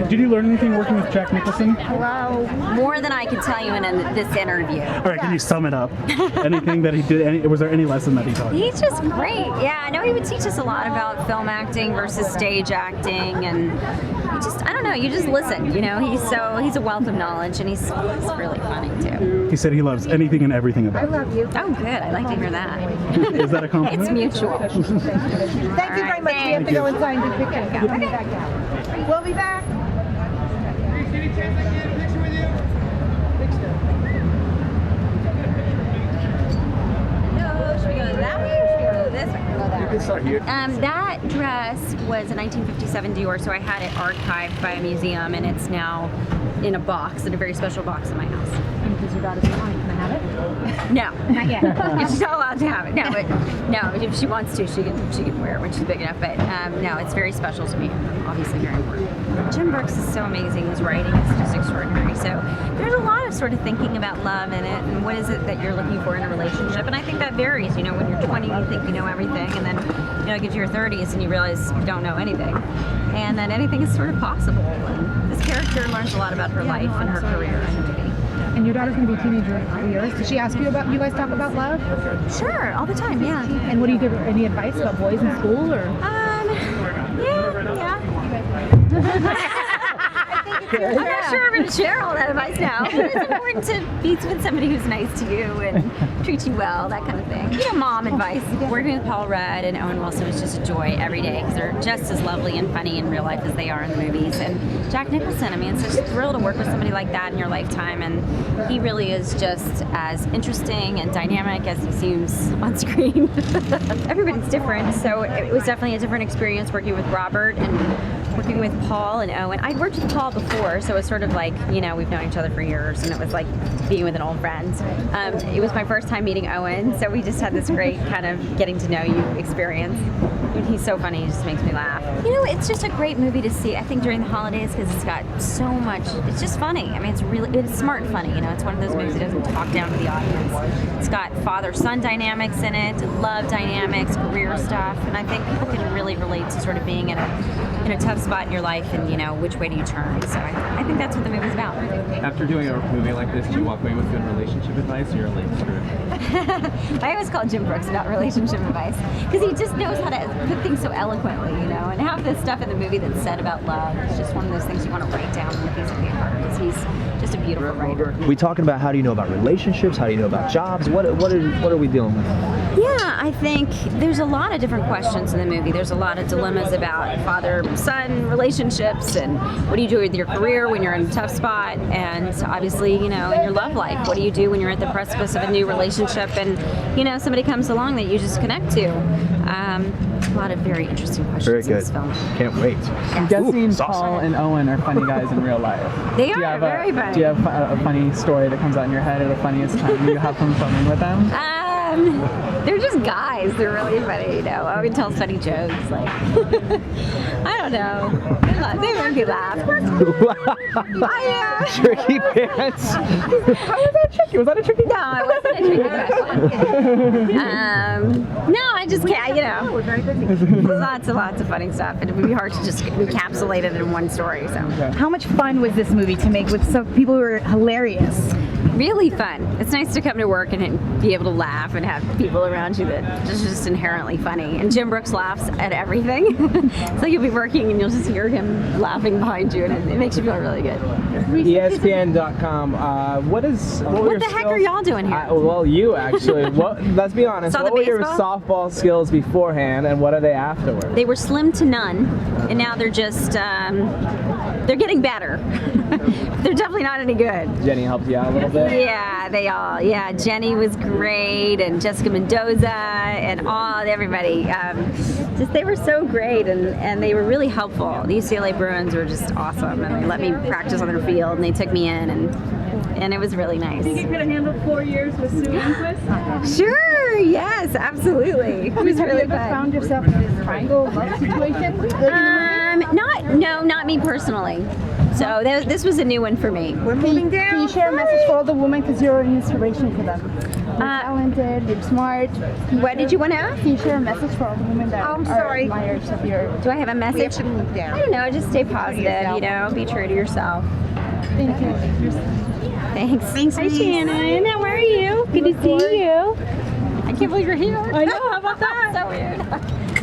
Did you learn anything working with Jack Nicholson? Well, more than I can tell you in this interview. All right, can you sum it up? Anything that he did? Was there any lesson that he taught you? He's just great. Yeah, I know he would teach us a lot about film acting versus stage acting, and I don't know, you just listen. You know, he's a wealth of knowledge, and he's really funny too. He said he loves anything and everything about it. I love you. Oh, good. I like to hear that. Is that a compliment? It's mutual. Thank you very much. We have to go inside and do pictures. Okay. We'll be back. Any chance I can get a picture with you? No, should we go that way or should we go this way? You can start here. That dress was a 1957 Dior, so I had it archived by a museum, and it's now in a box, in a very special box in my house. And because your daughter's fine, can I have it? No, Not yet. she's not allowed to have it. No, but no, if she wants to, she can wear it when she's big enough. But no, it's very special to me. Obviously, very important. Jim Brooks is so amazing. His writing is just extraordinary. So there's a lot of sort of thinking about love in it, and what is it that you're looking for in a relationship. And I think that varies. You know, when you're 20, you think you know everything, and then you get to your 30s and you realize you don't know anything, and then anything is sort of possible. And this character learns a lot about her life and her career and duty. And your daughter's going to be a teenager in 5 years. Did she ask you about, you guys talk about love? Sure, all the time, yeah. And what do you give her, any advice about boys in school? Or? Yeah. I'm not sure I'm going to share all that advice now. But it's important to be with somebody who's nice to you and treat you well, that kind of thing. You know, mom advice. Working with Paul Rudd and Owen Wilson was just a joy every day because they're just as lovely and funny in real life as they are in the movies. And Jack Nicholson, I mean, it's such a thrill to work with somebody like that in your lifetime. And he really is just as interesting and dynamic as he seems on screen. Everybody's different, so it was definitely a different experience working with Robert and working with Paul and Owen. I'd worked with Paul before, so it was sort of like, you know, we've known each other for years, and it was like being with an old friend. It was my first time meeting Owen, so we just had this great kind of getting to know you experience. And he's so funny, he just makes me laugh. You know, it's just a great movie to see, I think, during the holidays, because it's got so much, it's just funny. I mean, it's smart funny, you know, it's one of those movies that doesn't talk down to the audience. It's got father-son dynamics in it, love dynamics, career stuff, and I think people can really relate to sort of being in a tough spot in your life and, you know, which way do you turn. So I think that's what the movie's about. After doing a movie like this, do you walk away with good relationship advice, or you're like, screw it? I always call Jim Brooks about relationship advice because he just knows how to put things so eloquently, you know, and half the stuff in the movie that's said about love is just one of those things you want to write down on a piece of paper because he's just a beautiful writer. We talking about how do you know about relationships, how do you know about jobs, what are we dealing with? Yeah, I think there's a lot of different questions in the movie. There's a lot of dilemmas about father-son relationships and what do you do with your career when you're in a tough spot, and obviously, you know, in your love life, what do you do when you're at the precipice of a new relationship and, you know, somebody comes along that you just connect to. A lot of very interesting questions Very good. in this film. Can't wait. I'm guessing sauce. Paul and Owen are funny guys in real life. They are very funny. Do you have a funny story that comes out in your head, or the funniest time you have from filming with them? They're just guys. They're really funny, you know. Owen tells funny jokes, like, I don't know. They make me laugh. Tricky pants. How was that tricky? Was that a tricky? No, it wasn't a tricky question. No, I just can't, you know. Lots of funny stuff. And it would be hard to just encapsulate it in one story, so. How much fun was this movie to make with some people who were hilarious? Really fun. It's nice to come to work and be able to laugh and have people around you that are just inherently funny. And Jim Brooks laughs at everything. So you'll be working and you'll just hear him laughing behind you, and it makes you feel really good. ESPN.com. What the heck are y'all doing here? Well, you actually. Let's be honest. Saw What the were your baseball? softball skills beforehand, and what are they afterwards? They were slim to none, and now they're just, they're getting better. They're definitely not any good. Jenny helped you out a little bit. Yeah, Jenny was great, and Jessica Mendoza, and everybody. Just they were so great, and they were really helpful. The UCLA Bruins were just awesome, and they let me practice on their field, and they took me in, and it was really nice. Think you could have handled 4 years with Sue Enquist? Sure, yes, absolutely. It was really fun. Found yourself in this triangle love situation? Not me personally. So this was a new one for me. We're moving down. Can you share a message for all the women, because you're an inspiration for them? talented, you're smart. What did you want to ask? Can you share a message for all the women that I'm are sorry. admirers of your... Do I have a We have message? to move down. I don't know, just stay positive, you know, be true to yourself. Thank you. Thanks. Thanks, Hi, Reese. Shannon. How are you? Good to see you. I can't believe you're here. I know. How about that? So weird.